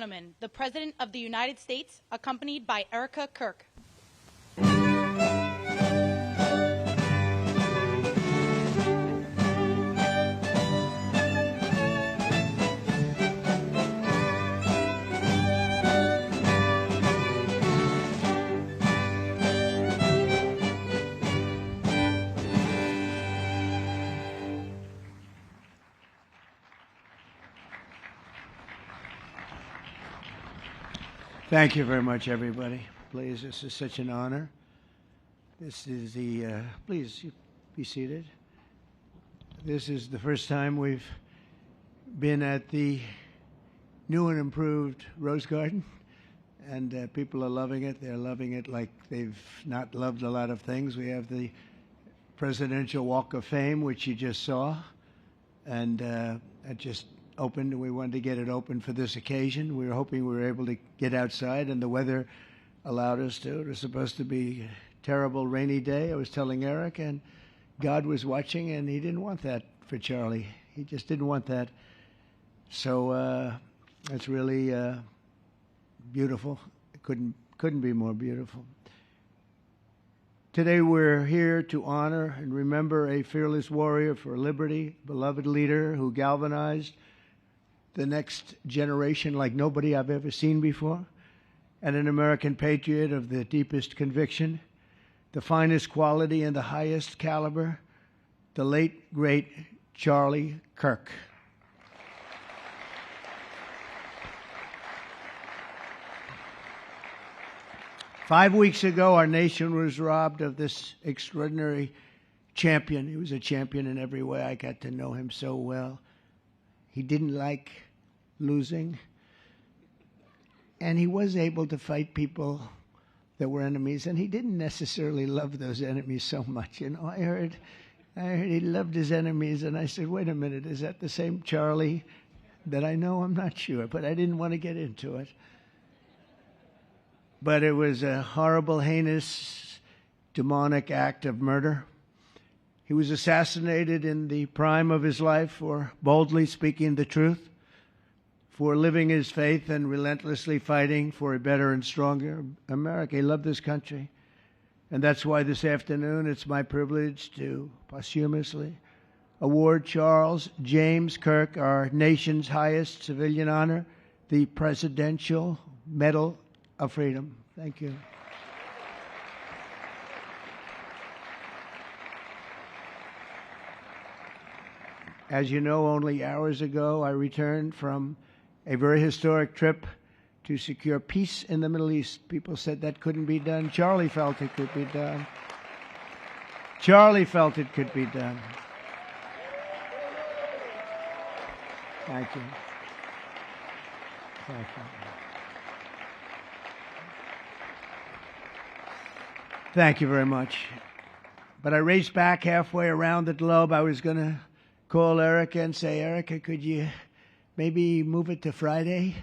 gentlemen, the President of the United States, accompanied by Erica Kirk. Thank you very much, everybody. Please, this is such an honor. This is the, please be seated. This is the first time we've been at the new and improved Rose Garden, and people are loving it. They're loving it like they've not loved a lot of things. We have the Presidential Walk of Fame, which you just saw, and it just opened, and we wanted to get it open for this occasion. We were hoping we were able to get outside, and the weather allowed us to. It was supposed to be a terrible rainy day. I was telling Eric, and God was watching, and he didn't want that for Charlie. He just didn't want that. So it's really beautiful. It couldn't be more beautiful. Today we're here to honor and remember a fearless warrior for liberty, beloved leader who galvanized the next generation like nobody I've ever seen before, and an American patriot of the deepest conviction, the finest quality and the highest caliber, the late, great Charlie Kirk. Five weeks ago, our nation was robbed of this extraordinary champion. He was a champion in every way. I got to know him so well. He didn't like losing, and he was able to fight people that were enemies, and he didn't necessarily love those enemies so much. You know, I heard he loved his enemies, and I said, wait a minute, is that the same Charlie that I know? I'm not sure, but I didn't want to get into it. But it was a horrible, heinous, demonic act of murder. He was assassinated in the prime of his life for boldly speaking the truth, for living his faith and relentlessly fighting for a better and stronger America. He loved this country. And that's why this afternoon it's my privilege to posthumously award Charles James Kirk our nation's highest civilian honor, the Presidential Medal of Freedom. Thank you. As you know, only hours ago, I returned from a very historic trip to secure peace in the Middle East. People said that couldn't be done. Charlie felt it could be done. Charlie felt it could be done. Thank you. Thank you. Thank you very much. But I raced back halfway around the globe. I was going to call Erica and say, Erica, could you maybe move it to Friday?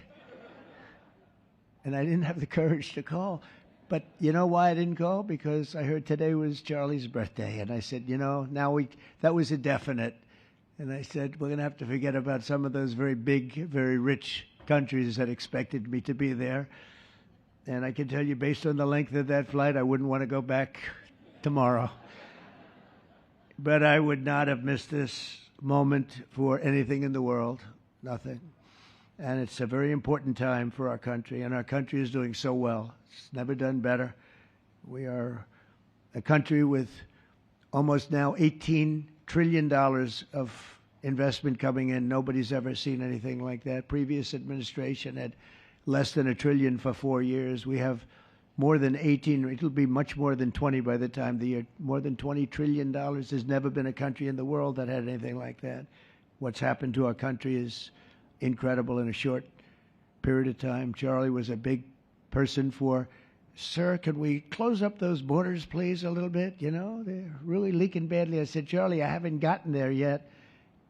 And I didn't have the courage to call. But you know why I didn't call? Because I heard today was Charlie's birthday. And I said, you know, that was a definite. And I said, we're going to have to forget about some of those very big, very rich countries that expected me to be there. And I can tell you, based on the length of that flight, I wouldn't want to go back tomorrow. But I would not have missed this moment for anything in the world. Nothing. And it's a very important time for our country, and our country is doing so well. It's never done better. We are a country with almost now $18 trillion of investment coming in. Nobody's ever seen anything like that. Previous administration had less than $1 trillion for 4 years. We have more than 18, it'll be much more than 20 by the time the year, more than $20 trillion. There's never been a country in the world that had anything like that. What's happened to our country is incredible in a short period of time. Charlie was a big person for, sir, could we close up those borders, please, a little bit? You know, they're really leaking badly. I said, Charlie, I haven't gotten there yet.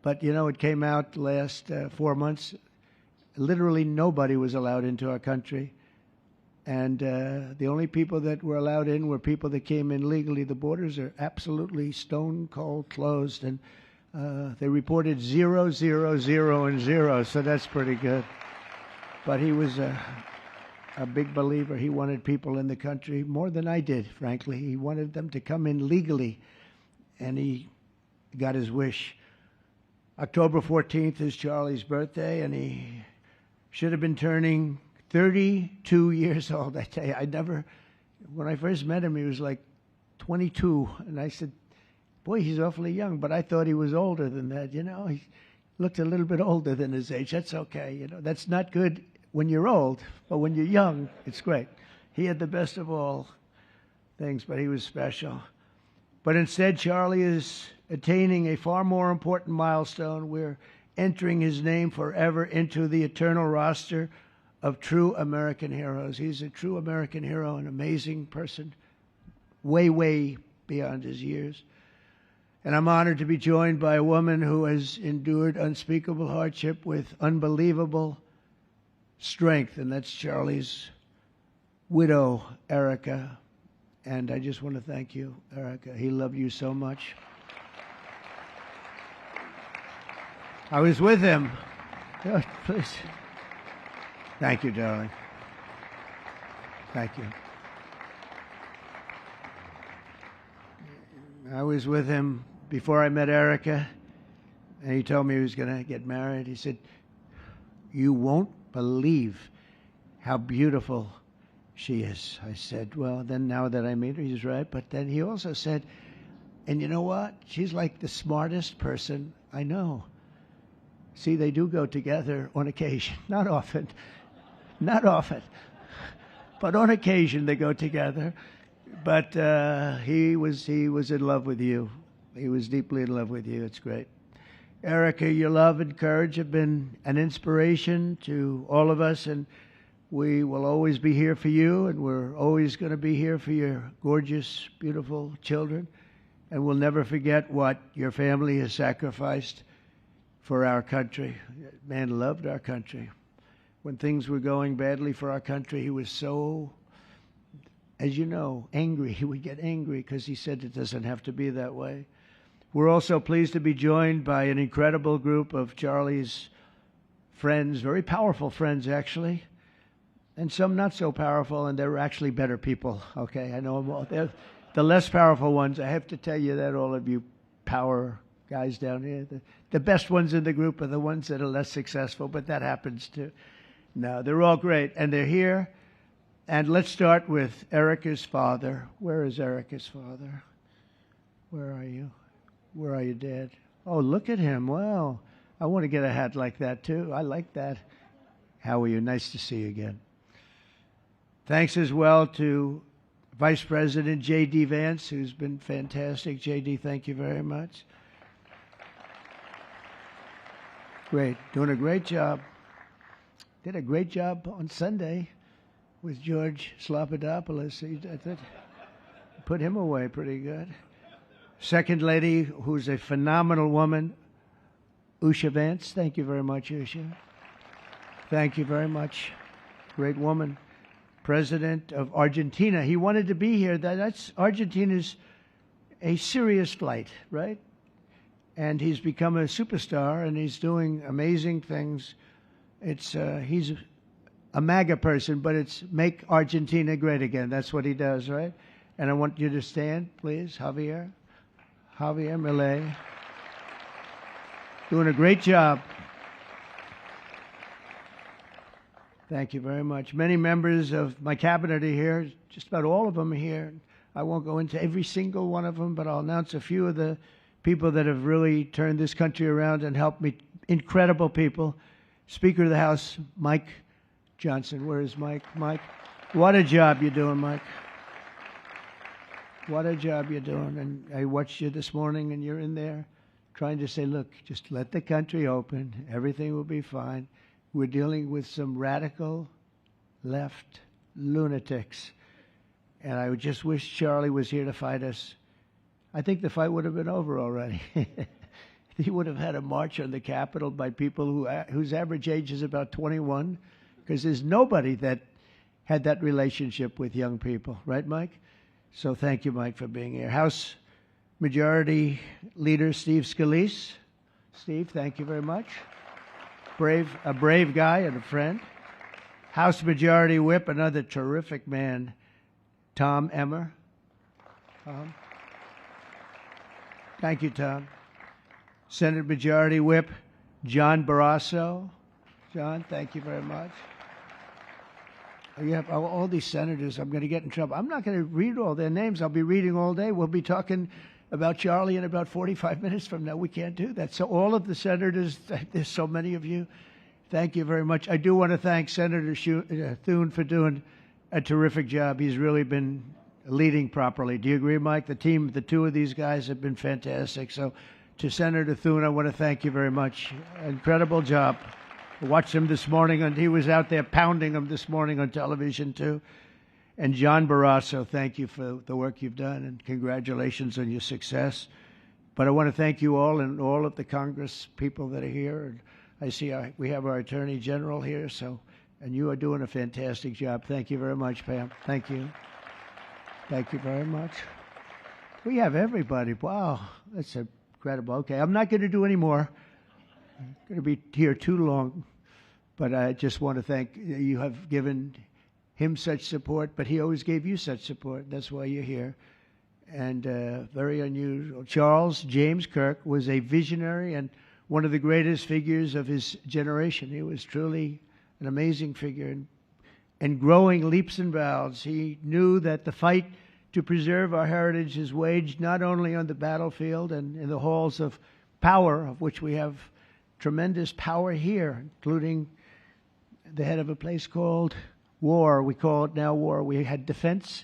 But, you know, it came out last 4 months. Literally nobody was allowed into our country. And the only people that were allowed in were people that came in legally. The borders are absolutely stone cold closed. And they reported 0, 0, 0, and 0. So that's pretty good. but he was a big believer. He wanted people in the country more than I did, frankly. He wanted them to come in legally, and he got his wish. October 14th is Charlie's birthday, and he should have been turning 32 years old. I tell you, when I first met him, he was like 22, and I said, boy, he's awfully young, but I thought he was older than that, you know. He looked a little bit older than his age. That's okay, you know. That's not good when you're old, but when you're young, it's great. He had the best of all things, but he was special. But instead, Charlie is attaining a far more important milestone. We're entering his name forever into the eternal roster of true American heroes. He's a true American hero, an amazing person, way, way beyond his years. And I'm honored to be joined by a woman who has endured unspeakable hardship with unbelievable strength, and that's Charlie's widow, Erica. And I just want to thank you, Erica. He loved you so much. I was with him. Oh, please. Thank you, darling. Thank you. I was with him before I met Erica, and he told me he was going to get married. He said, you won't believe how beautiful she is. I said, well, then now that I meet her, he's right. But then he also said, and you know what? She's like the smartest person I know. See, they do go together on occasion. Not often. Not often. But on occasion they go together. But he was in love with you. He was deeply in love with you. It's great. Erica, your love and courage have been an inspiration to all of us, and we will always be here for you, and we're always going to be here for your gorgeous, beautiful children, and we'll never forget what your family has sacrificed for our country. Man loved our country. When things were going badly for our country, he was so, as you know, angry. He would get angry because he said it doesn't have to be that way. We're also pleased to be joined by an incredible group of Charlie's friends, very powerful friends, actually, and some not so powerful, and they're actually better people. Okay, I know them all. They're the less powerful ones. I have to tell you that, all of you power guys down here. The best ones in the group are the ones that are less successful, but that happens too. No, they're all great, and they're here. And let's start with Erica's father. Where is Erica's father? Where are you? Where are you, Dad? Oh, look at him. Wow. I want to get a hat like that, too. I like that. How are you? Nice to see you again. Thanks as well to Vice President J.D. Vance, who's been fantastic. J.D., thank you very much. Great. Doing a great job. Did a great job on Sunday with George Slopadopoulos. Put him away pretty good. Second lady, who's a phenomenal woman, Usha Vance. Thank you very much, Usha. Thank you very much. Great woman. President of Argentina. He wanted to be here. That's Argentina's a serious flight, right? And he's become a superstar, and he's doing amazing things. He's a MAGA person, but it's make Argentina great again. That's what he does, right? And I want you to stand, please, Javier Milei. Doing a great job. Thank you very much. Many members of my cabinet are here. Just about all of them are here. I won't go into every single one of them, but I'll announce a few of the people that have really turned this country around and helped me. Incredible people. Speaker of the House, Mike Johnson. Where is Mike? Mike, what a job you're doing, Mike. What a job you're doing. And I watched you this morning, and you're in there trying to say, look, just let the country open. Everything will be fine. We're dealing with some radical left lunatics. And I would just wish Charlie was here to fight us. I think the fight would have been over already. He would have had a march on the Capitol by people whose average age is about 21, because there's nobody that had that relationship with young people. Right, Mike? So thank you, Mike, for being here. House Majority Leader Steve Scalise. Steve, thank you very much. A brave guy and a friend. House Majority Whip, another terrific man, Tom Emmer. Thank you, Tom. Senate Majority Whip, John Barrasso. John, thank you very much. You have all these senators. I'm going to get in trouble. I'm not going to read all their names. I'll be reading all day. We'll be talking about Charlie in about 45 minutes from now. We can't do that. So all of the senators, there's so many of you, thank you very much. I do want to thank Senator Thune for doing a terrific job. He's really been leading properly. Do you agree, Mike? The team, the two of these guys have been fantastic. So to Senator Thune, I want to thank you very much. Incredible job. I watched him this morning, and he was out there pounding them this morning on television, too. And John Barrasso, thank you for the work you've done, and congratulations on your success. But I want to thank you all and all of the Congress people that are here. And I see we have our Attorney General here, and you are doing a fantastic job. Thank you very much, Pam. Thank you. Thank you very much. We have everybody. Wow, that's incredible. Okay, I'm not going to do any more. I'm going to be here too long, but I just want to thank you. Have given him such support, but he always gave you such support. That's why you're here. And very unusual. Charles James Kirk was a visionary and one of the greatest figures of his generation. He was truly an amazing figure and growing leaps and bounds. He knew that the fight to preserve our heritage is waged not only on the battlefield and in the halls of power, of which we have tremendous power here, including the head of a place called War. We call it now War. We had Defense.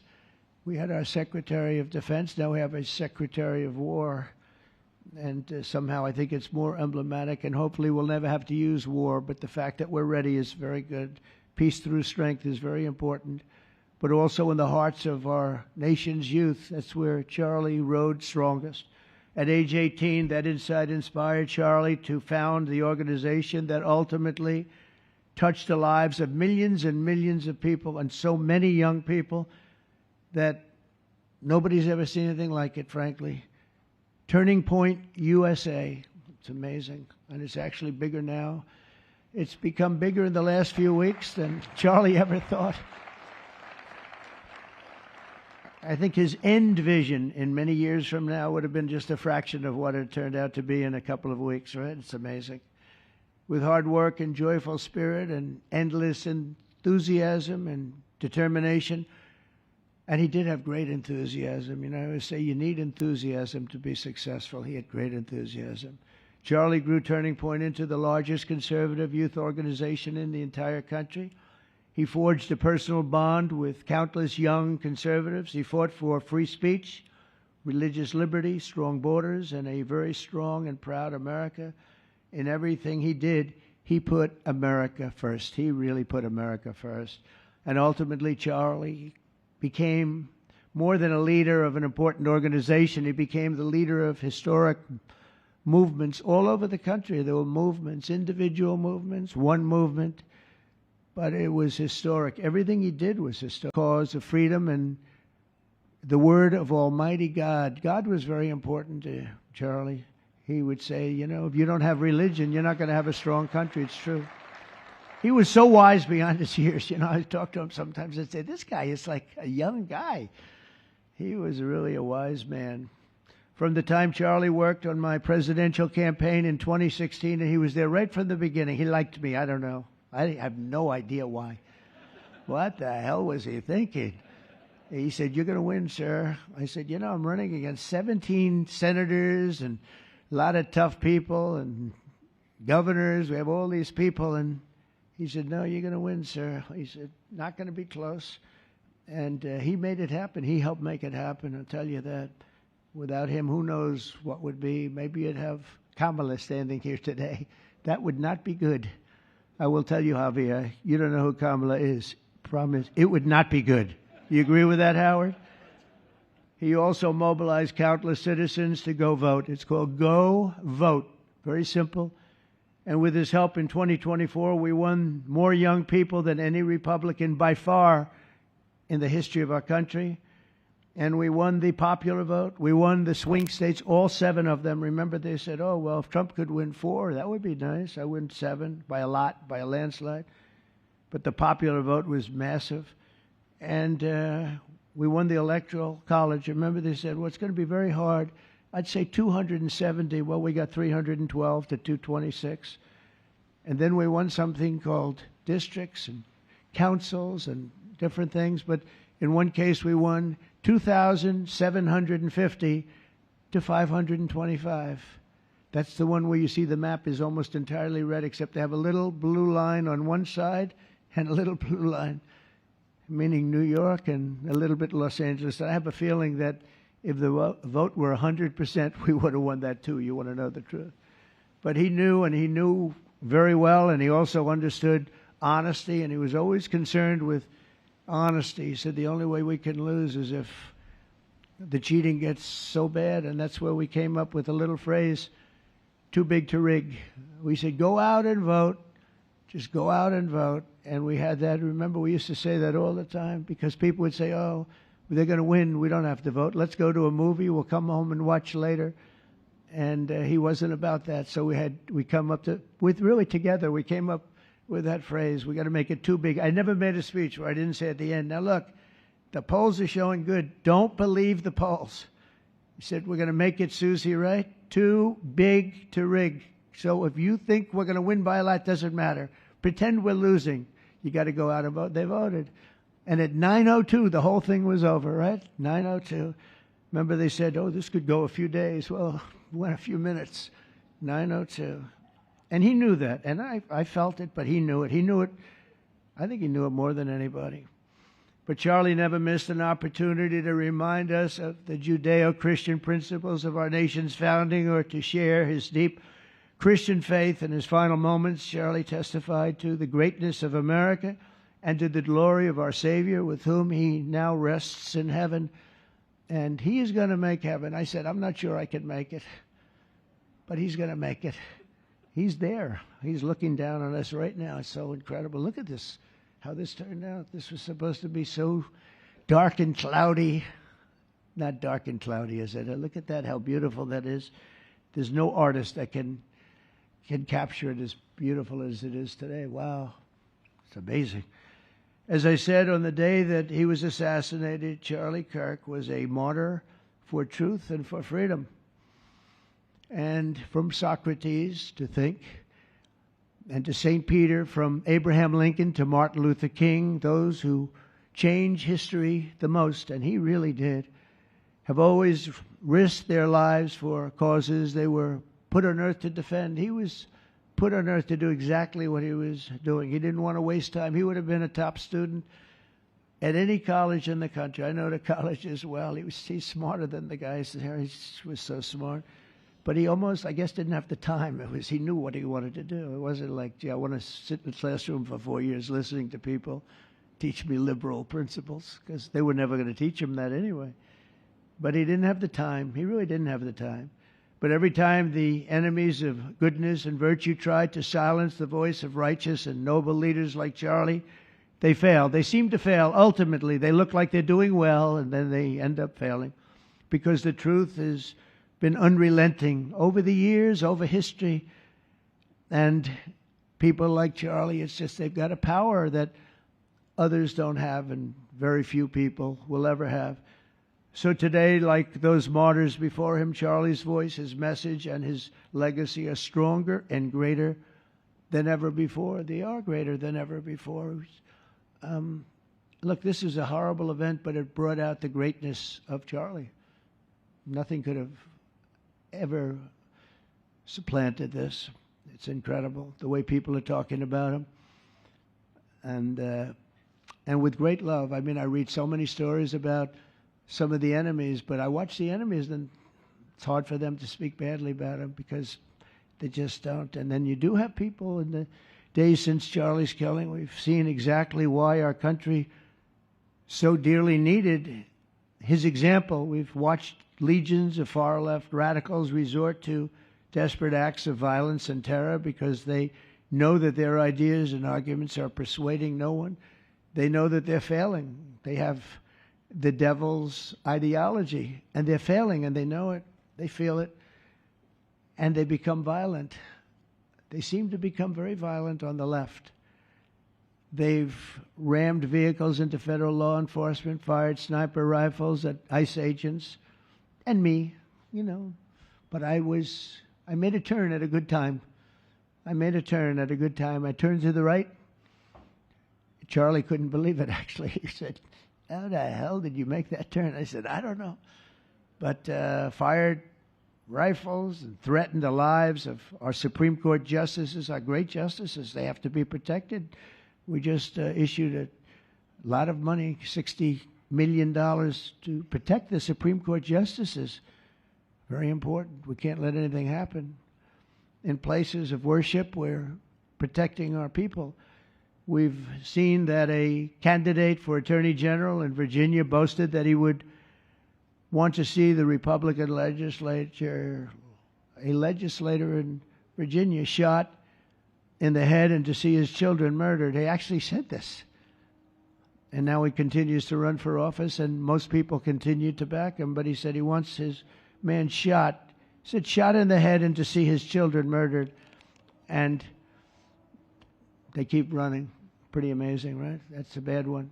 We had our Secretary of Defense. Now we have a Secretary of War. And somehow I think it's more emblematic, and hopefully we'll never have to use war, but the fact that we're ready is very good. Peace through strength is very important, but also in the hearts of our nation's youth. That's where Charlie rode strongest. At age 18, that insight inspired Charlie to found the organization that ultimately touched the lives of millions and millions of people, and so many young people that nobody's ever seen anything like it, frankly. Turning Point USA. It's amazing, and it's actually bigger now. It's become bigger in the last few weeks than Charlie ever thought. I think his end vision in many years from now would have been just a fraction of what it turned out to be in a couple of weeks, right? It's amazing. With hard work and joyful spirit and endless enthusiasm and determination. And he did have great enthusiasm. You know, I always say you need enthusiasm to be successful. He had great enthusiasm. Charlie grew Turning Point into the largest conservative youth organization in the entire country. He forged a personal bond with countless young conservatives. He fought for free speech, religious liberty, strong borders, and a very strong and proud America. In everything he did, he put America first. He really put America first. And ultimately, Charlie became more than a leader of an important organization. He became the leader of historic movements all over the country. There were movements, individual movements, one movement, but it was historic. Everything he did was historic. Cause of freedom and the word of Almighty God. God was very important to Charlie. He would say, you know, if you don't have religion, you're not going to have a strong country. It's true. He was so wise beyond his years. You know, I talk to him sometimes and say, this guy is like a young guy. He was really a wise man. From the time Charlie worked on my presidential campaign in 2016, and he was there right from the beginning. He liked me. I don't know. I have no idea why. What the hell was he thinking? He said, you're going to win, sir. I said, you know, I'm running against 17 senators and a lot of tough people and governors. We have all these people. And he said, no, you're going to win, sir. He said, not going to be close. And he made it happen. He helped make it happen. I'll tell you that. Without him, who knows what would be. Maybe you'd have Kamala standing here today. That would not be good. I will tell you, Javier, you don't know who Kamala is. Promise. It would not be good. You agree with that, Howard? He also mobilized countless citizens to go vote. It's called Go Vote. Very simple. And with his help in 2024, we won more young people than any Republican by far in the history of our country. And we won the popular vote. We won the swing states, all 7 of them. Remember, they said, oh, well, if Trump could win 4, that would be nice. I win 7 by a lot, by a landslide. but the popular vote was massive. And we won the Electoral College. Remember, they said, well, it's going to be very hard. I'd say 270. Well, we got 312 to 226. And then we won something called districts and councils and different things. But in one case, we won 2,750 to 525. That's the one where you see the map is almost entirely red, except they have a little blue line on one side and a little blue line, meaning New York and a little bit Los Angeles. I have a feeling that if the vote were 100%, we would have won that too. You want to know the truth. But he knew, and he knew very well, and he also understood honesty, and he was always concerned with honesty. He said the only way we can lose is if the cheating gets so bad, and that's where we came up with a little phrase, too big to rig. We said, go out and vote. Just go out and vote. And we had that. Remember, we used to say that all the time because people would say, oh, they're going to win. We don't have to vote. Let's go to a movie. We'll come home and watch later. And he wasn't about that. So we come up together, we came up with that phrase. We got to make it too big. I never made a speech where I didn't say at the end, now look, the polls are showing good. Don't believe the polls. He said, we're going to make it, Susie, right? Too big to rig. So if you think we're going to win by a lot, doesn't matter. Pretend we're losing. You got to go out and vote. They voted. And at 9:02, the whole thing was over, right? 9:02. Remember they said, oh, this could go a few days. Well, it went a few minutes. 9:02. And he knew that. And I felt it, but he knew it. He knew it. I think he knew it more than anybody. But Charlie never missed an opportunity to remind us of the Judeo-Christian principles of our nation's founding or to share his deep Christian faith. In his final moments, Charlie testified to the greatness of America and to the glory of our Savior, with whom he now rests in heaven. And he is going to make heaven. I said, I'm not sure I can make it, but he's going to make it. He's there. He's looking down on us right now. It's so incredible. Look at this, how this turned out. This was supposed to be so dark and cloudy. Not dark and cloudy, is it? Look at that, how beautiful that is. There's no artist that can capture it as beautiful as it is today. Wow. It's amazing. As I said, on the day that he was assassinated, Charlie Kirk was a martyr for truth and for freedom. And from Socrates to think, and to St. Peter, from Abraham Lincoln to Martin Luther King, those who change history the most, and he really did, have always risked their lives for causes they were put on earth to defend. He was put on earth to do exactly what he was doing. He didn't want to waste time. He would have been a top student at any college in the country. I know the colleges well. He's smarter than the guys there. He was so smart. But he almost, I guess, didn't have the time. He knew what he wanted to do. It wasn't like, gee, I want to sit in the classroom for 4 years listening to people teach me liberal principles, because they were never going to teach him that anyway. But he didn't have the time. He really didn't have the time. But every time the enemies of goodness and virtue tried to silence the voice of righteous and noble leaders like Charlie, they failed. They seem to fail. Ultimately, they look like they're doing well, and then they end up failing, because the truth has been unrelenting over the years, over history. And people like Charlie, it's just they've got a power that others don't have, and very few people will ever have. So today, like those martyrs before him, Charlie's voice, his message, and his legacy are stronger and greater than ever before. They are greater than ever before. Look, this is a horrible event, but it brought out the greatness of Charlie. Nothing could have ever supplanted this. It's incredible, the way people are talking about him. And with great love. I mean, I read so many stories about some of the enemies, but I watch the enemies, and it's hard for them to speak badly about him because they just don't. And then you do have people in the days since Charlie's killing, we've seen exactly why our country so dearly needed his example. We've watched legions of far-left radicals resort to desperate acts of violence and terror because they know that their ideas and arguments are persuading no one. They know that they're failing. They have the devil's ideology, and they're failing, and they know it. They feel it, and they become violent. They seem to become very violent on the left. They've rammed vehicles into federal law enforcement, fired sniper rifles at ICE agents, and me, But I made a turn at a good time. I turned to the right. Charlie couldn't believe it, actually. He said, "How the hell did you make that turn?" I said, "I don't know." But fired rifles and threatened the lives of our Supreme Court justices, our great justices. They have to be protected. We just issued a lot of money, $60 million, to protect the Supreme Court justices. Very important. We can't let anything happen. In places of worship, we're protecting our people. We've seen that a candidate for Attorney General in Virginia boasted that he would want to see the Republican legislature, a legislator in Virginia, shot in the head and to see his children murdered. He actually said this. And now he continues to run for office, and most people continue to back him, but he said he wants his man shot. He said shot in the head and to see his children murdered. And they keep running. Pretty amazing, right? That's a bad one.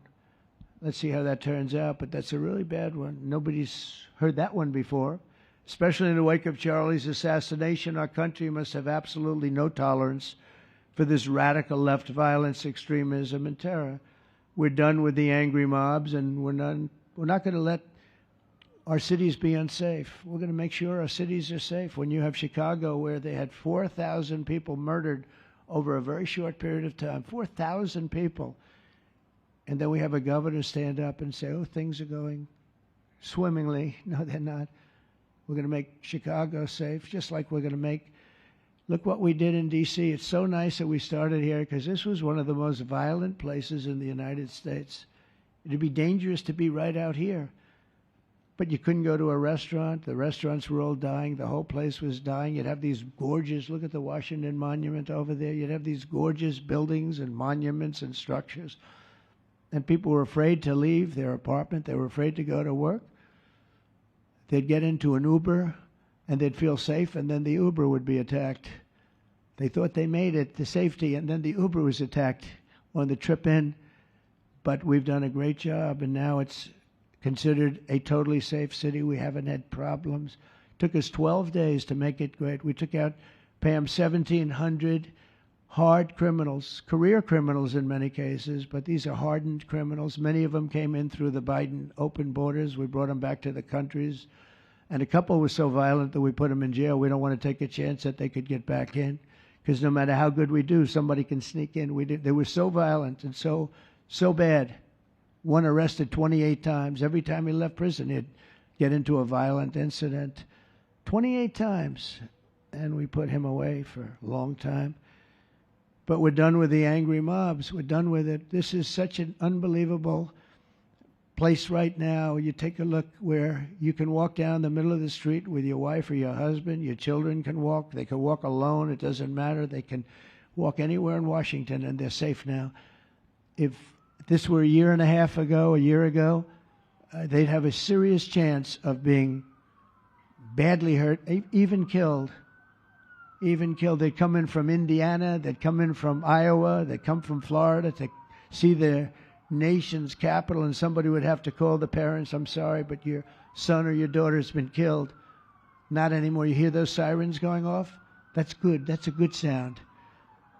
Let's see how that turns out, but that's a really bad one. Nobody's heard that one before. Especially in the wake of Charlie's assassination, our country must have absolutely no tolerance for this radical left violence, extremism, and terror. We're done with the angry mobs, and we're not going to let our cities be unsafe. We're going to make sure our cities are safe. When you have Chicago, where they had 4,000 people murdered over a very short period of time, 4,000 people, and then we have a governor stand up and say, "Oh, things are going swimmingly." No, they're not. We're going to make Chicago safe, just like we're going to make. Look what we did in D.C. It's so nice that we started here, because this was one of the most violent places in the United States. It'd be dangerous to be right out here. But you couldn't go to a restaurant. The restaurants were all dying. The whole place was dying. You'd have these gorgeous, look at the Washington Monument over there. You'd have these gorgeous buildings and monuments and structures. And people were afraid to leave their apartment. They were afraid to go to work. They'd get into an Uber, and they'd feel safe, and then the Uber would be attacked. They thought they made it to safety, and then the Uber was attacked on the trip in. But we've done a great job, and now it's considered a totally safe city. We haven't had problems. It took us 12 days to make it great. We took out, Pam, 1,700 hard criminals, career criminals in many cases, but these are hardened criminals. Many of them came in through the Biden open borders. We brought them back to the countries. And a couple were so violent that we put them in jail. We don't want to take a chance that they could get back in, because no matter how good we do, somebody can sneak in. They were so violent and so bad. One arrested 28 times. Every time he left prison, he'd get into a violent incident. 28 times. And we put him away for a long time. But we're done with the angry mobs. We're done with it. This is such an unbelievable place right now. You take a look where you can walk down the middle of the street with your wife or your husband. Your children can walk. They can walk alone. It doesn't matter. They can walk anywhere in Washington, and they're safe now. If this were a year ago, they'd have a serious chance of being badly hurt, even killed. They'd come in from Indiana, they'd come in from Iowa, they'd come from Florida to see their nation's capital, and somebody would have to call the parents, "I'm sorry, but your son or your daughter's been killed." Not anymore. You hear those sirens going off? That's good. That's a good sound.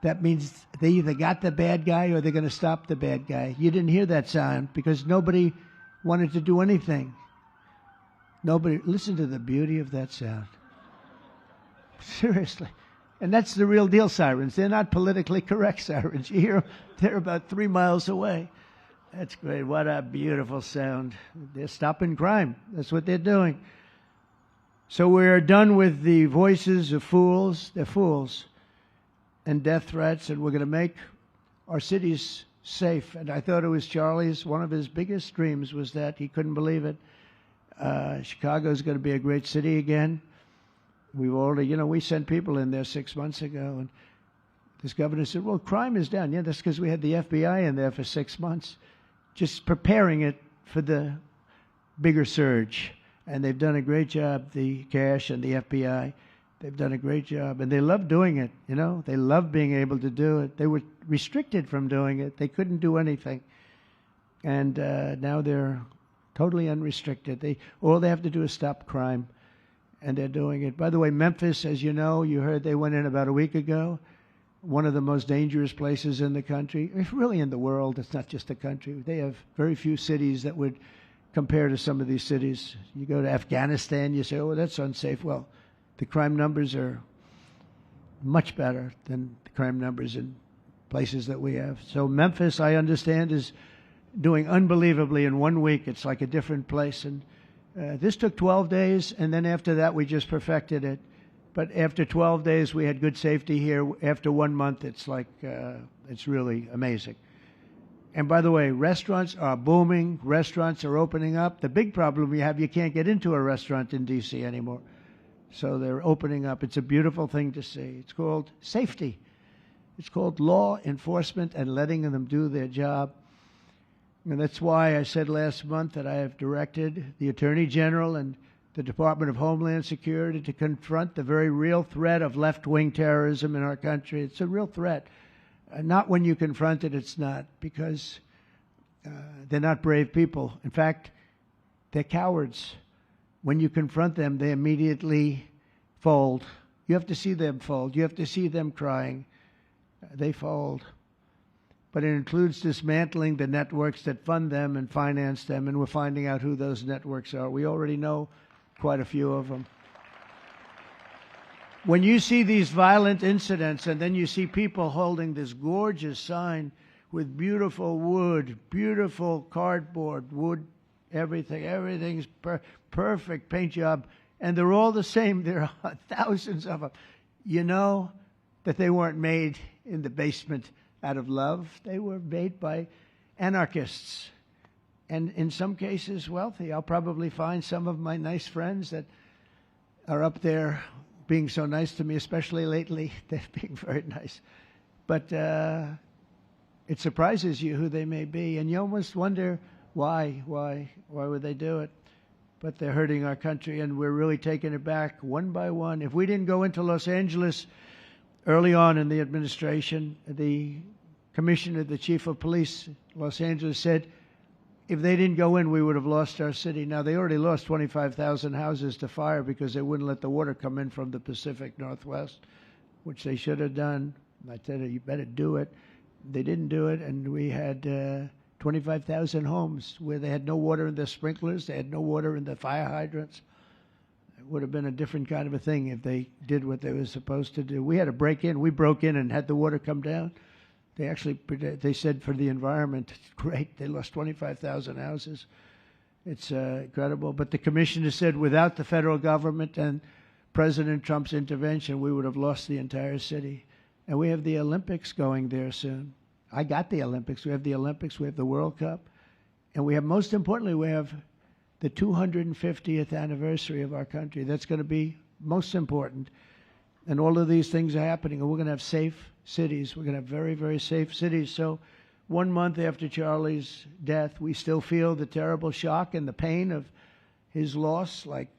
That means they either got the bad guy or they're going to stop the bad guy. You didn't hear that sound because nobody wanted to do anything. Listen to the beauty of that sound. Seriously. And that's the real deal sirens. They're not politically correct sirens. You hear them, they're about 3 miles away. That's great. What a beautiful sound. They're stopping crime. That's what they're doing. So we're done with the voices of fools. They're fools. And death threats, and we're going to make our cities safe. And I thought it was Charlie's, one of his biggest dreams was that he couldn't believe it. Chicago's going to be a great city again. We've already, we sent people in there 6 months ago, and this governor said, "Well, crime is down." Yeah, that's because we had the FBI in there for 6 months, just preparing it for the bigger surge. And they've done a great job, the cash and the FBI. They've done a great job, and they love doing it, you know. They love being able to do it. They were restricted from doing it. They couldn't do anything. And now they're totally unrestricted. All they have to do is stop crime, and they're doing it. By the way, Memphis, as you know, you heard they went in about a week ago, one of the most dangerous places in the country. It's really in the world. It's not just the country. They have very few cities that would compare to some of these cities. You go to Afghanistan, you say, oh, that's unsafe. Well, the crime numbers are much better than the crime numbers in places that we have. So Memphis, I understand, is doing unbelievably in 1 week. It's like a different place. And this took 12 days, and then after that, we just perfected it. But after 12 days, we had good safety here. After 1 month, it's like, it's really amazing. And by the way, restaurants are booming. Restaurants are opening up. The big problem we have, you can't get into a restaurant in D.C. anymore. So they're opening up. It's a beautiful thing to see. It's called safety. It's called law enforcement and letting them do their job. And that's why I said last month that I have directed the Attorney General and the Department of Homeland Security to confront the very real threat of left-wing terrorism in our country. It's a real threat. Not when you confront it, it's not, because they're not brave people. In fact, they're cowards. When you confront them, they immediately fold. You have to see them fold. You have to see them crying. They fold. But it includes dismantling the networks that fund them and finance them, and we're finding out who those networks are. We already know quite a few of them. When you see these violent incidents and then you see people holding this gorgeous sign with beautiful wood, beautiful cardboard, wood, everything's perfect paint job, and they're all the same. There are thousands of them. You know that they weren't made in the basement out of love. They were made by anarchists, and in some cases wealthy. I'll probably find some of my nice friends that are up there being so nice to me, especially lately. They're being very nice. But it surprises you who they may be, and you almost wonder why would they do it? But they're hurting our country, and we're really taking it back one by one. If we didn't go into Los Angeles early on in the administration, the commissioner, the chief of police, Los Angeles, said if they didn't go in, we would have lost our city. Now, they already lost 25,000 houses to fire because they wouldn't let the water come in from the Pacific Northwest, which they should have done. I said, you better do it. They didn't do it, and we had 25,000 homes where they had no water in their sprinklers. They had no water in the fire hydrants. It would have been a different kind of a thing if they did what they were supposed to do. We had to break in. We broke in and had the water come down. They said for the environment, great, they lost 25,000 houses. It's incredible. But the commissioner said without the federal government and President Trump's intervention, we would have lost the entire city. And we have the Olympics going there soon. I got the Olympics. We have the Olympics. We have the World Cup. And we have, most importantly, we have the 250th anniversary of our country. That's going to be most important. And all of these things are happening. And we're going to have safe cities. We're going to have very, very safe cities. So 1 month after Charlie's death, we still feel the terrible shock and the pain of his loss like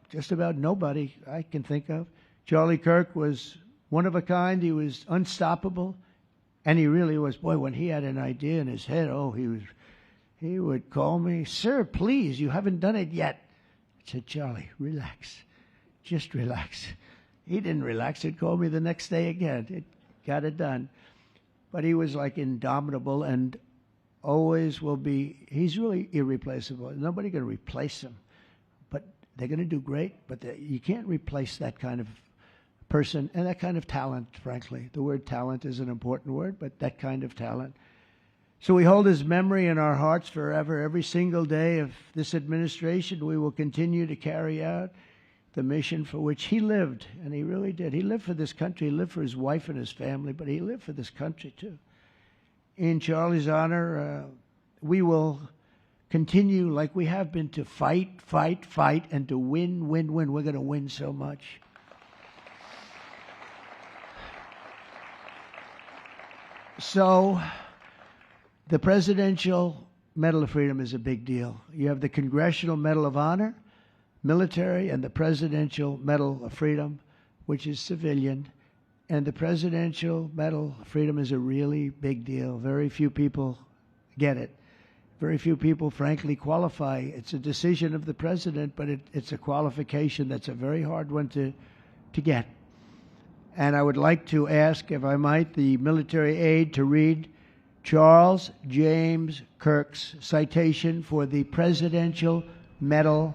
just about nobody I can think of. Charlie Kirk was one of a kind. He was unstoppable. And he really was. Boy, when he had an idea in his head, he would call me, sir, please, you haven't done it yet. I said, Charlie, relax. Just relax. He didn't relax. He'd call me the next day again. It got it done. But he was like indomitable and always will be. He's really irreplaceable. Nobody can replace him. But they're going to do great. But you can't replace that kind of person and that kind of talent, frankly. The word talent is an important word, but that kind of talent. So we hold his memory in our hearts forever. Every single day of this administration, we will continue to carry out the mission for which he lived, and he really did. He lived for this country. He lived for his wife and his family, but he lived for this country too. In Charlie's honor, we will continue like we have been to fight, and to win. We're going to win so much. So the Presidential Medal of Freedom is a big deal. You have the Congressional Medal of Honor, military, and the Presidential Medal of Freedom. which is civilian, and the Presidential Medal of Freedom is a really big deal. Very few people get it. Very few people, frankly, qualify. It's a decision of the president, but it's a qualification that's a very hard one to get. And I would like to ask, if I might, the military aide to read Charles James Kirk's citation for the Presidential Medal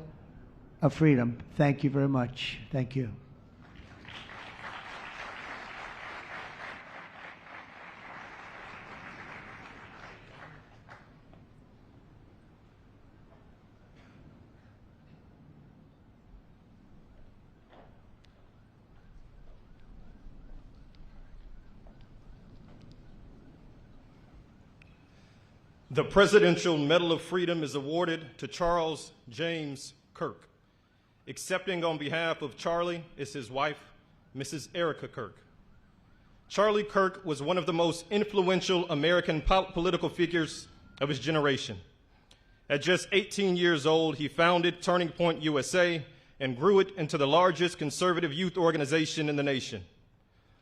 of Freedom. Thank you very much. Thank you. The Presidential Medal of Freedom is awarded to Charles James Kirk. Accepting on behalf of Charlie is his wife, Mrs. Erica Kirk. Charlie Kirk was one of the most influential American political figures of his generation. At just 18 years old, he founded Turning Point USA and grew it into the largest conservative youth organization in the nation.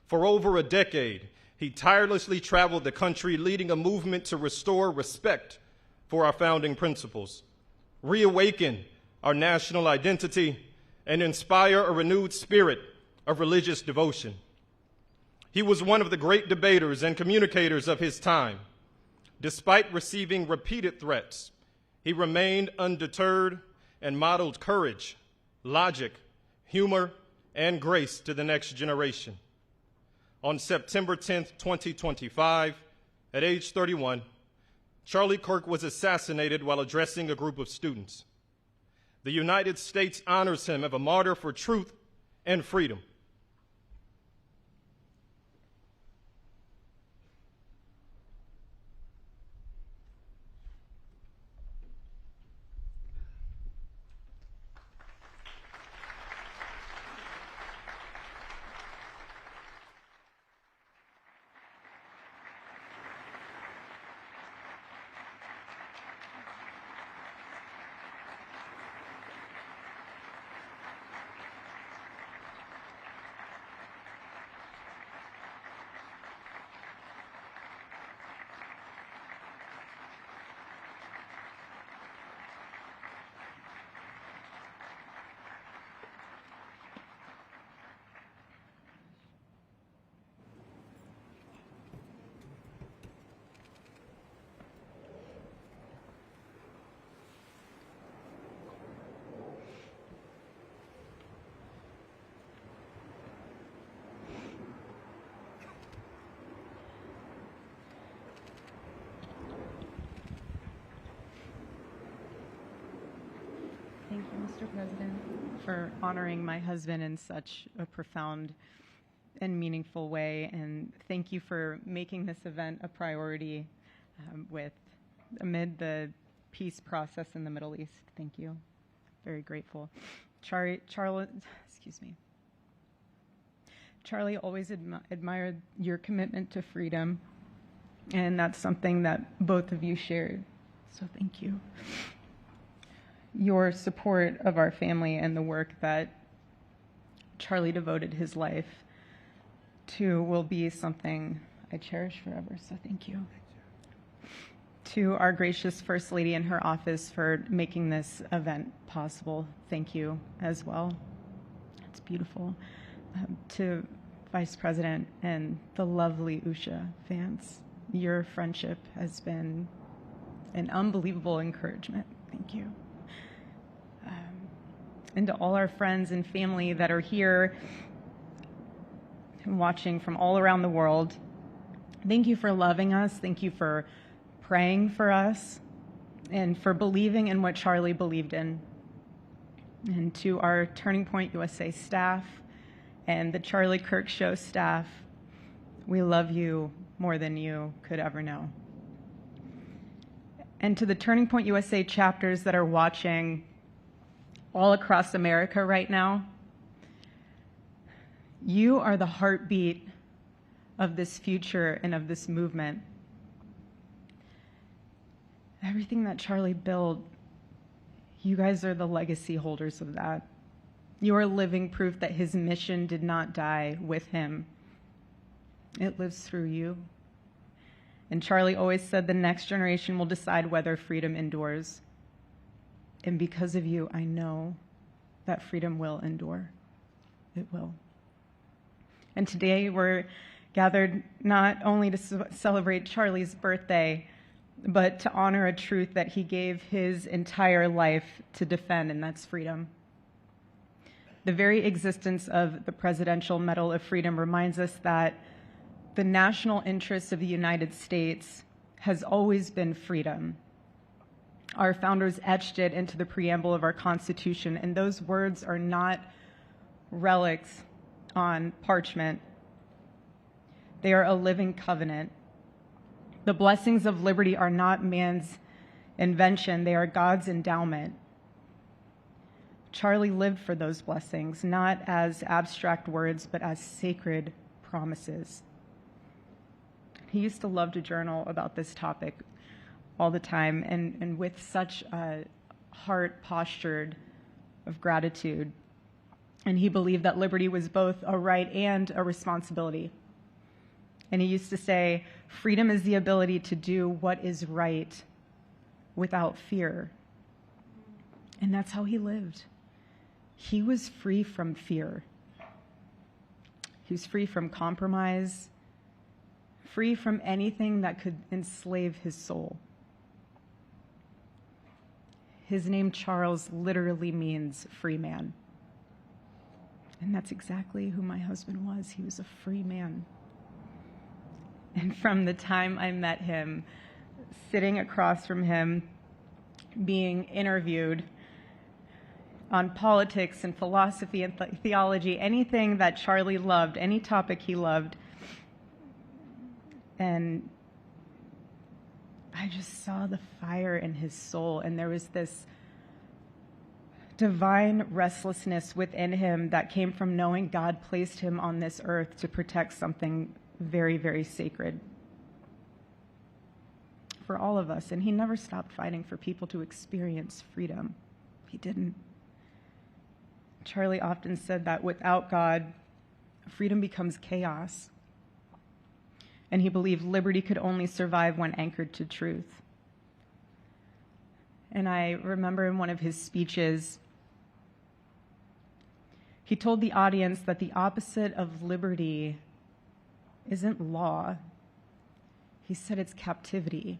For over a decade, he tirelessly traveled the country, leading a movement to restore respect for our founding principles, reawaken our national identity, and inspire a renewed spirit of religious devotion. He was one of the great debaters and communicators of his time. Despite receiving repeated threats, he remained undeterred and modeled courage, logic, humor, and grace to the next generation. On September 10th, 2025, at age 31, Charlie Kirk was assassinated while addressing a group of students. The United States honors him as a martyr for truth and freedom. Thank you, Mr. President, for honoring my husband in such a profound and meaningful way. And thank you for making this event a priority amid the peace process in the Middle East. Thank you. Very grateful. Charlie always admired your commitment to freedom, and that's something that both of you shared. So thank you. Your support of our family and the work that Charlie devoted his life to will be something I cherish forever, so thank you. To our gracious First Lady in her office for making this event possible, thank you as well. It's beautiful. To Vice President and the lovely Usha fans, your friendship has been an unbelievable encouragement. Thank you. And to all our friends and family that are here and watching from all around the world, thank you for loving us. Thank you for praying for us and for believing in what Charlie believed in. And to our Turning Point USA staff and the Charlie Kirk Show staff, we love you more than you could ever know. And to the Turning Point USA chapters that are watching all across America right now, you are the heartbeat of this future and of this movement. Everything that Charlie built, you guys are the legacy holders of that. You are living proof that his mission did not die with him. It lives through you. And Charlie always said the next generation will decide whether freedom endures. And because of you, I know that freedom will endure. It will. And today we're gathered not only to celebrate Charlie's birthday, but to honor a truth that he gave his entire life to defend, and that's freedom. The very existence of the Presidential Medal of Freedom reminds us that the national interest of the United States has always been freedom. Our founders etched it into the preamble of our Constitution, and those words are not relics on parchment. They are a living covenant. The blessings of liberty are not man's invention, they are God's endowment. Charlie lived for those blessings, not as abstract words, but as sacred promises. He used to love to journal about this topic all the time, and with such a heart postured of gratitude. And he believed that liberty was both a right and a responsibility. And he used to say, freedom is the ability to do what is right without fear. And that's how he lived. He was free from fear. He was free from compromise, free from anything that could enslave his soul. His name, Charles, literally means free man. And that's exactly who my husband was. He was a free man. And from the time I met him, sitting across from him, being interviewed on politics and philosophy and theology, anything that Charlie loved, any topic he loved, and I just saw the fire in his soul, and there was this divine restlessness within him that came from knowing God placed him on this earth to protect something very, very sacred for all of us. And he never stopped fighting for people to experience freedom. He didn't. Charlie often said that without God, freedom becomes chaos. And he believed liberty could only survive when anchored to truth. And I remember in one of his speeches, he told the audience that the opposite of liberty isn't law. He said it's captivity.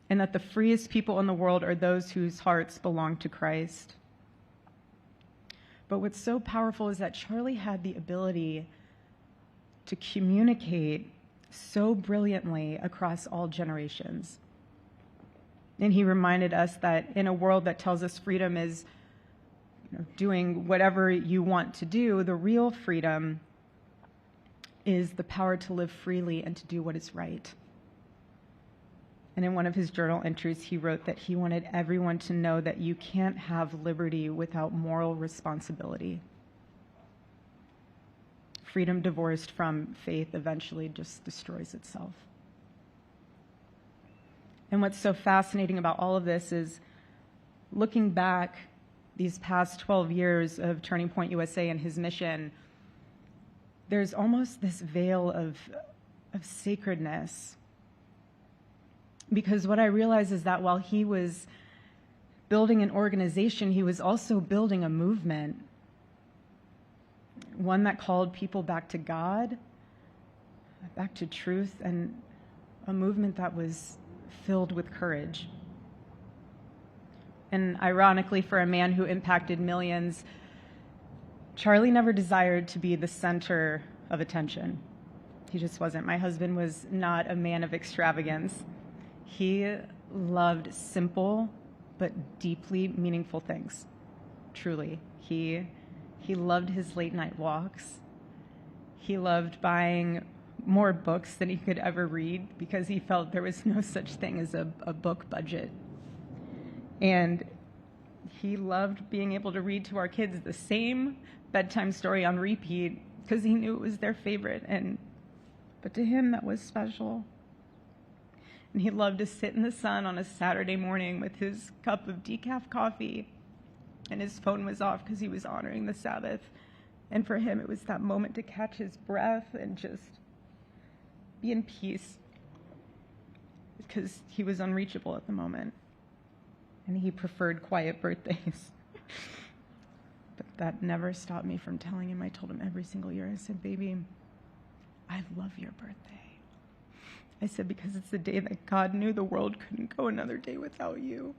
And that the freest people in the world are those whose hearts belong to Christ. But what's so powerful is that Charlie had the ability to communicate so brilliantly across all generations. And he reminded us that in a world that tells us freedom is doing whatever you want to do, the real freedom is the power to live freely and to do what is right. And in one of his journal entries, he wrote that he wanted everyone to know that you can't have liberty without moral responsibility. Freedom divorced from faith eventually just destroys itself. And what's so fascinating about all of this is looking back these past 12 years of Turning Point USA and his mission, there's almost this veil of sacredness. Because what I realize is that while he was building an organization, he was also building a movement. One that called people back to God, back to truth, and a movement that was filled with courage. And ironically, for a man who impacted millions, Charlie never desired to be the center of attention. He just wasn't. My husband was not a man of extravagance. He loved simple but deeply meaningful things, truly. He loved his late night walks. He loved buying more books than he could ever read because he felt there was no such thing as a book budget. And he loved being able to read to our kids the same bedtime story on repeat because he knew it was their favorite. But to him, that was special. And he loved to sit in the sun on a Saturday morning with his cup of decaf coffee and his phone was off because he was honoring the Sabbath. And for him, it was that moment to catch his breath and just be in peace, because he was unreachable at the moment, and he preferred quiet birthdays. But that never stopped me from telling him. I told him every single year, I said, baby, I love your birthday. I said, because it's the day that God knew the world couldn't go another day without you.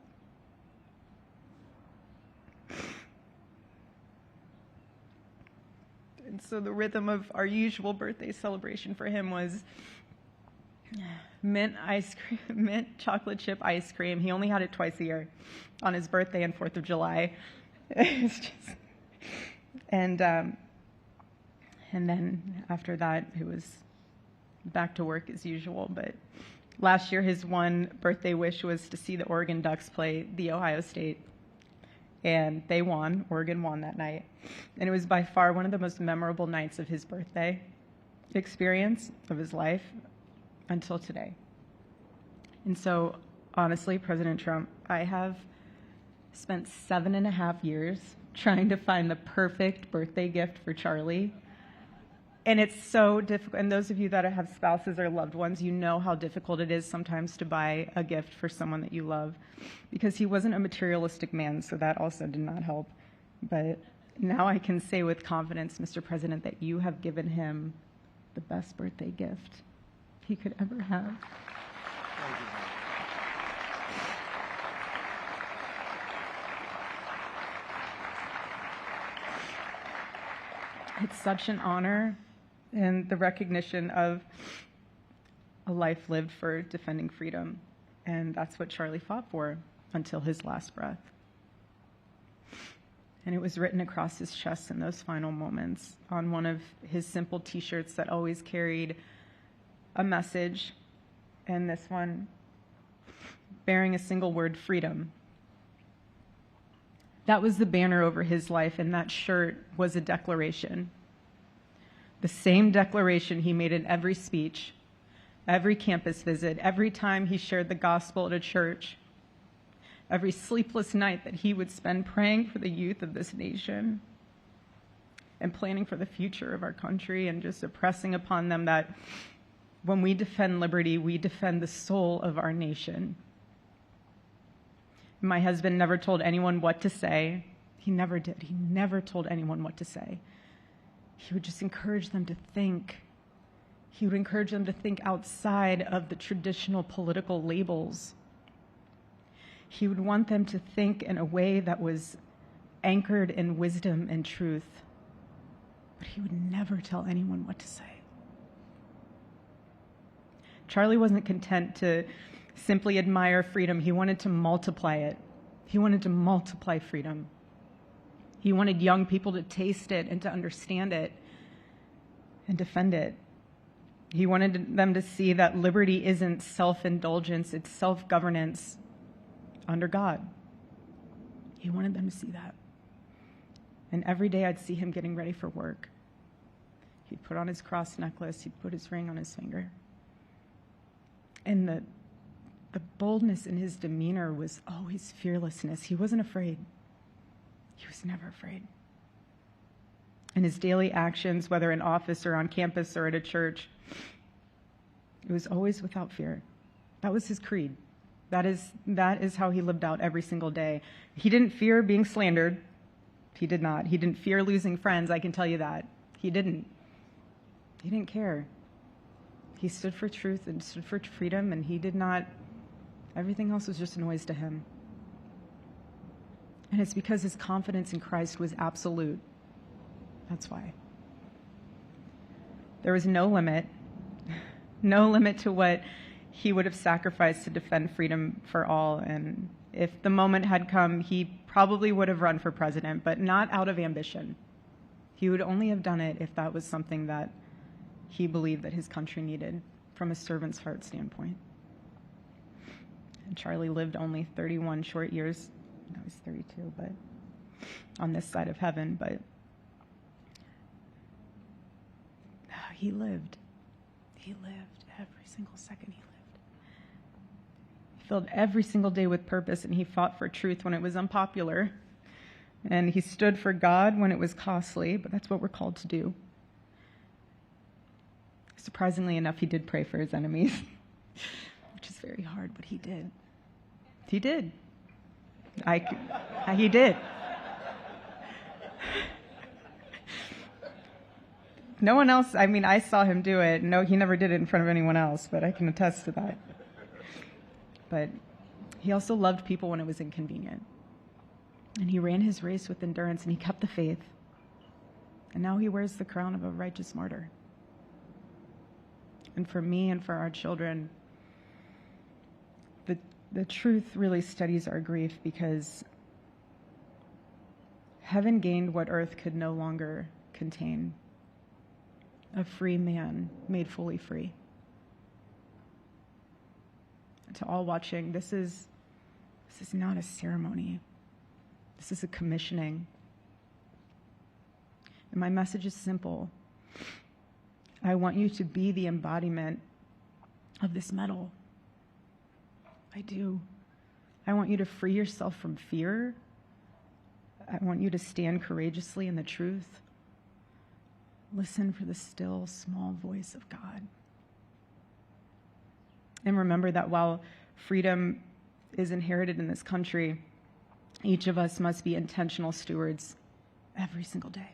And so the rhythm of our usual birthday celebration for him was mint ice cream, mint chocolate chip ice cream. He only had it twice a year, on his birthday and 4th of July. It's just, and then after that, it was back to work as usual. But last year, his one birthday wish was to see the Oregon Ducks play the Ohio State. And they won. Oregon won that night. And it was by far one of the most memorable nights of his birthday experience of his life until today. And so, honestly, President Trump, I have spent 7.5 years trying to find the perfect birthday gift for Charlie. And it's so difficult. And those of you that have spouses or loved ones, you know how difficult it is sometimes to buy a gift for someone that you love, because he wasn't a materialistic man, so that also did not help. But now I can say with confidence, Mr. President, that you have given him the best birthday gift he could ever have. It's such an honor, and the recognition of a life lived for defending freedom. And that's what Charlie fought for until his last breath. And it was written across his chest in those final moments on one of his simple T-shirts that always carried a message, and this one bearing a single word, freedom. That was the banner over his life, and that shirt was a declaration. The same declaration he made in every speech, every campus visit, every time he shared the gospel at a church, every sleepless night that he would spend praying for the youth of this nation and planning for the future of our country, and just impressing upon them that when we defend liberty, we defend the soul of our nation. My husband never told anyone what to say. He never did. He never told anyone what to say. He would just encourage them to think. He would encourage them to think outside of the traditional political labels. He would want them to think in a way that was anchored in wisdom and truth. But he would never tell anyone what to say. Charlie wasn't content to simply admire freedom. He wanted to multiply it. He wanted to multiply freedom. He wanted young people to taste it and to understand it and defend it. He wanted them to see that liberty isn't self-indulgence, it's self-governance under God. He wanted them to see that. And every day I'd see him getting ready for work. He'd put on his cross necklace, he'd put his ring on his finger. And the boldness in his demeanor was always fearlessness. He wasn't afraid. He was never afraid. In his daily actions, whether in office or on campus or at a church, it was always without fear. That was his creed. That is how he lived out every single day. He didn't fear being slandered. He did not. He didn't fear losing friends, I can tell you that. He didn't. He didn't care. He stood for truth and stood for freedom, and he did not, everything else was just a noise to him. And it's because his confidence in Christ was absolute. That's why. There was no limit to what he would have sacrificed to defend freedom for all. And if the moment had come, he probably would have run for president, but not out of ambition. He would only have done it if that was something that he believed that his country needed from a servant's heart standpoint. And Charlie lived only 31 short years. No, he's 32, but on this side of heaven, but he lived. He lived every single second he lived. He filled every single day with purpose, and he fought for truth when it was unpopular. And he stood for God when it was costly, but that's what we're called to do. Surprisingly enough, he did pray for his enemies, which is very hard, but he did. He did. He did. No one else, I saw him do it. No, he never did it in front of anyone else, but I can attest to that. But he also loved people when it was inconvenient. And he ran his race with endurance, and he kept the faith. And now he wears the crown of a righteous martyr. And for me and for our children, the truth really steadies our grief, because heaven gained what earth could no longer contain: a free man made fully free. And to all watching, this is not a ceremony. This is a commissioning. And my message is simple. I want you to be the embodiment of this medal. I do. I want you to free yourself from fear. I want you to stand courageously in the truth. Listen for the still, small voice of God. And remember that while freedom is inherited in this country, each of us must be intentional stewards every single day.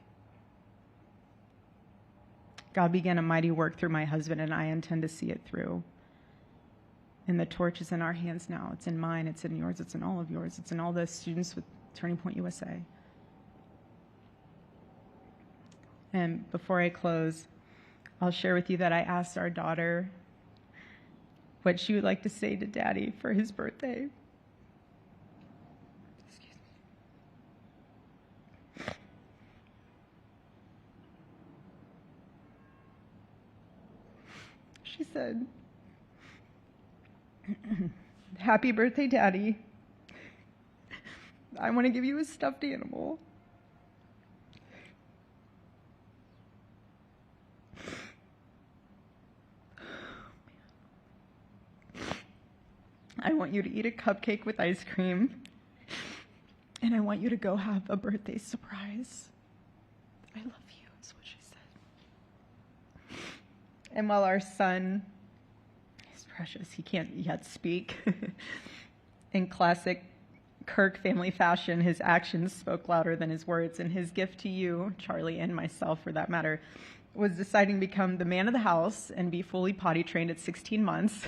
God began a mighty work through my husband, and I intend to see it through. And the torch is in our hands now. It's in mine, it's in yours, it's in all of yours. It's in all the students with Turning Point USA. And before I close, I'll share with you that I asked our daughter what she would like to say to Daddy for his birthday. Excuse me. She said, "Happy birthday, Daddy. I want to give you a stuffed animal. I want you to eat a cupcake with ice cream, and I want you to go have a birthday surprise. I love you," is what she said. And while our son is precious, he can't yet speak, in classic Kirk family fashion, his actions spoke louder than his words, and his gift to you, Charlie, and myself for that matter, was deciding to become the man of the house and be fully potty trained at 16 months.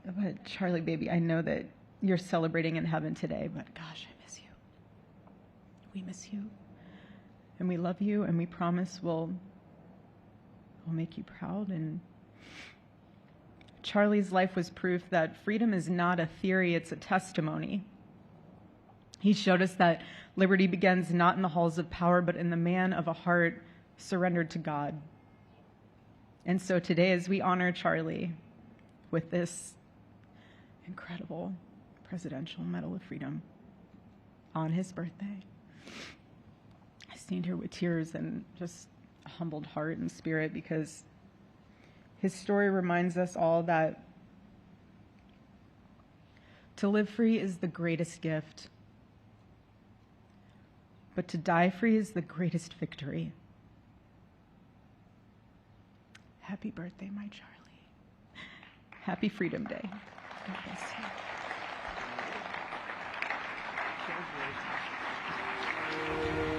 But Charlie, baby, I know that you're celebrating in heaven today, but gosh, I miss you. We miss you. And we love you, and we promise we'll make you proud. And Charlie's life was proof that freedom is not a theory, it's a testimony. He showed us that liberty begins not in the halls of power, but in the man of a heart surrendered to God. And so today, as we honor Charlie with this incredible Presidential Medal of Freedom on his birthday, I stand here with tears and just a humbled heart and spirit, because his story reminds us all that to live free is the greatest gift, but to die free is the greatest victory. Happy birthday, my Charlie. Happy Freedom Day. God bless you.